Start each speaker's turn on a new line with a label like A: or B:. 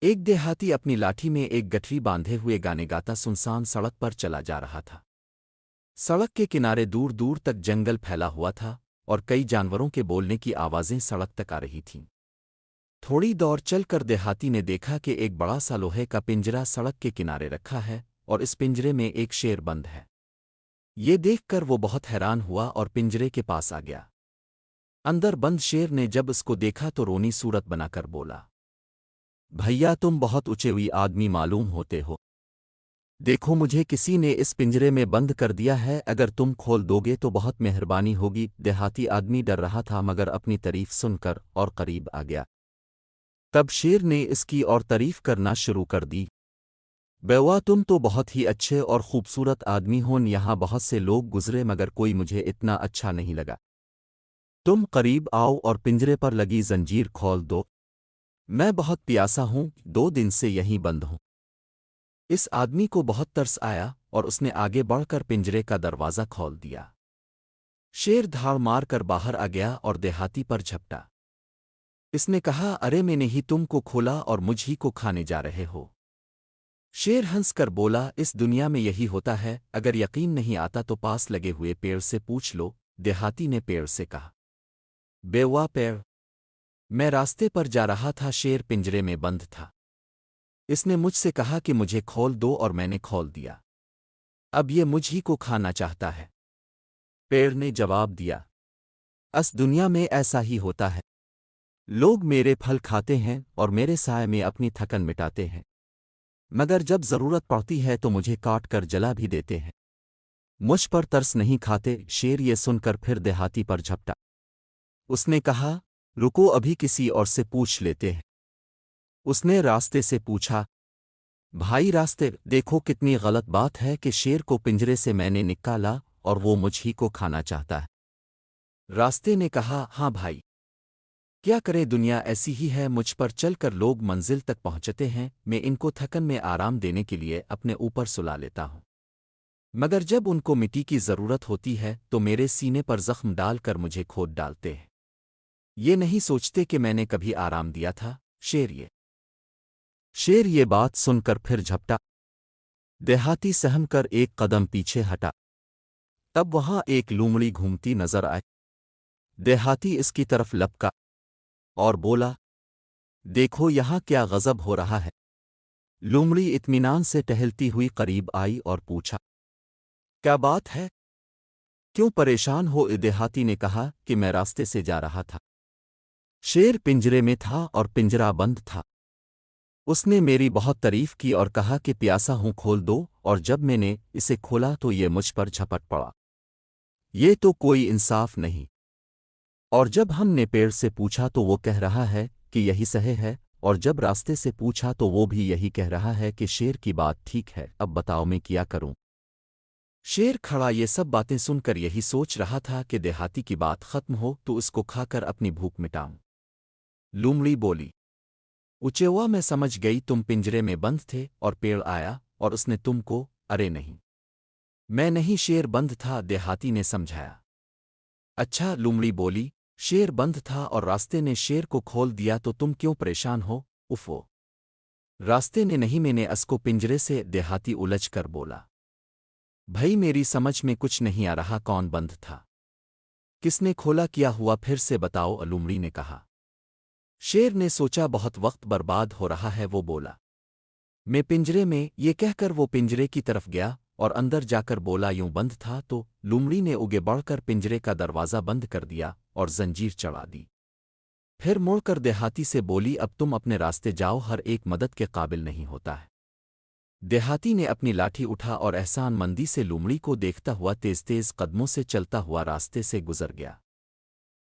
A: ایک دیہاتی اپنی لاٹھی میں ایک گٹھری باندھے ہوئے گانے گاتا سنسان سڑک پر چلا جا رہا تھا۔ سڑک کے کنارے دور دور تک جنگل پھیلا ہوا تھا اور کئی جانوروں کے بولنے کی آوازیں سڑک تک آ رہی تھیں۔ تھوڑی دور چل کر دیہاتی نے دیکھا کہ ایک بڑا سا لوہے کا پنجرا سڑک کے کنارے رکھا ہے اور اس پنجرے میں ایک شیر بند ہے۔ یہ دیکھ کر وہ بہت حیران ہوا اور پنجرے کے پاس آ گیا۔ اندر بند شیر نے جب اس کو دیکھا تو رونی صورت بنا کر بولا، بھیا تم بہت اونچے ہوئی آدمی معلوم ہوتے ہو، دیکھو مجھے کسی نے اس پنجرے میں بند کر دیا ہے، اگر تم کھول دو گے تو بہت مہربانی ہوگی۔ دیہاتی آدمی ڈر رہا تھا مگر اپنی تعریف سن کر اور قریب آ گیا۔ تب شیر نے اس کی اور تعریف کرنا شروع کر دی، بیوا تم تو بہت ہی اچھے اور خوبصورت آدمی ہو، یہاں بہت سے لوگ گزرے مگر کوئی مجھے اتنا اچھا نہیں لگا، تم قریب آؤ اور پنجرے پر لگی زنجیر کھول دو، میں بہت پیاسا ہوں، 2 دن سے یہیں بند ہوں۔ اس آدمی کو بہت ترس آیا اور اس نے آگے بڑھ کر پنجرے کا دروازہ کھول دیا۔ شیر دھاڑ مار کر باہر آ گیا اور دیہاتی پر جھپٹا۔ اس نے کہا، ارے میں نے ہی تم کو کھولا اور مجھ ہی کو کھانے جا رہے ہو۔ شیر ہنس کر بولا، اس دنیا میں یہی ہوتا ہے، اگر یقین نہیں آتا تو پاس لگے ہوئے پیڑ سے پوچھ لو۔ دیہاتی نے پیڑ سے کہا، بیوا پیڑ، میں راستے پر جا رہا تھا، شیر پنجرے میں بند تھا، اس نے مجھ سے کہا کہ مجھے کھول دو اور میں نے کھول دیا، اب یہ مجھ ہی کو کھانا چاہتا ہے۔ پیڑ نے جواب دیا، اس دنیا میں ایسا ہی ہوتا ہے، لوگ میرے پھل کھاتے ہیں اور میرے سائے میں اپنی تھکن مٹاتے ہیں، مگر جب ضرورت پڑتی ہے تو مجھے کاٹ کر جلا بھی دیتے ہیں، مجھ پر ترس نہیں کھاتے۔ شیر یہ سن کر پھر دیہاتی پر جھپٹا۔ اس نے کہا، رکو ابھی کسی اور سے پوچھ لیتے ہیں۔ اس نے راستے سے پوچھا، بھائی راستے دیکھو کتنی غلط بات ہے کہ شیر کو پنجرے سے میں نے نکالا اور وہ مجھ ہی کو کھانا چاہتا ہے۔ راستے نے کہا، ہاں بھائی، کیا کرے دنیا ایسی ہی ہے، مجھ پر چل کر لوگ منزل تک پہنچتے ہیں، میں ان کو تھکن میں آرام دینے کے لیے اپنے اوپر سلا لیتا ہوں، مگر جب ان کو مٹی کی ضرورت ہوتی ہے تو میرے سینے پر زخم ڈال کر مجھے کھود ڈالتے ہیں، یہ نہیں سوچتے کہ میں نے کبھی آرام دیا تھا۔ شیر یہ بات سن کر پھر جھپٹا۔ دیہاتی سہم کر ایک قدم پیچھے ہٹا، تب وہاں ایک لومڑی گھومتی نظر آئی۔ دیہاتی اس کی طرف لپکا اور بولا، دیکھو یہاں کیا غضب ہو رہا ہے۔ لومڑی اطمینان سے ٹہلتی ہوئی قریب آئی اور پوچھا، کیا بات ہے، کیوں پریشان ہو؟ دیہاتی نے کہا کہ میں راستے سے جا رہا تھا، شیر پنجرے میں تھا اور پنجرا بند تھا، اس نے میری بہت تعریف کی اور کہا کہ پیاسا ہوں کھول دو، اور جب میں نے اسے کھولا تو یہ مجھ پر جھپٹ پڑا، یہ تو کوئی انصاف نہیں۔ اور جب ہم نے پیڑ سے پوچھا تو وہ کہہ رہا ہے کہ یہی صحیح ہے، اور جب راستے سے پوچھا تو وہ بھی یہی کہہ رہا ہے کہ شیر کی بات ٹھیک ہے، اب بتاؤ میں کیا کروں؟ شیر کھڑا یہ سب باتیں سن کر یہی سوچ رہا تھا کہ دیہاتی کی بات ختم ہو تو اس کو کھا کر اپنی بھوک مٹاؤں۔ لومڑی بولی، اچیوا میں سمجھ گئی تم پنجرے میں بند تھے اور پیڑ آیا اور اس نے تم کو، ارے نہیں، میں نہیں، شیر بند تھا، دیہاتی نے سمجھایا۔ اچھا، لومڑی بولی، شیر بند تھا اور راستے نے شیر کو کھول دیا تو تم کیوں پریشان ہو؟ افو، راستے نے نہیں، میں نے اس کو پنجرے سے، دیہاتی الجھ کر بولا۔ بھائی میری سمجھ میں کچھ نہیں آ رہا، کون بند تھا، کس نے کھولا، کیا ہوا، پھر سے بتاؤ، لومڑی نے کہا۔ شیر نے سوچا بہت وقت برباد ہو رہا ہے، وہ بولا، میں پنجرے میں، یہ کہہ کر وہ پنجرے کی طرف گیا اور اندر جا کر بولا، یوں بند تھا، تو لومڑی نے اگے بڑھ کر پنجرے کا دروازہ بند کر دیا اور زنجیر چڑھا دی۔ پھر مڑ کر دیہاتی سے بولی، اب تم اپنے راستے جاؤ، ہر ایک مدد کے قابل نہیں ہوتا ہے۔ دیہاتی نے اپنی لاٹھی اٹھا اور احسان مندی سے لومڑی کو دیکھتا ہوا تیز تیز قدموں سے چلتا ہوا راستے سے گزر گیا۔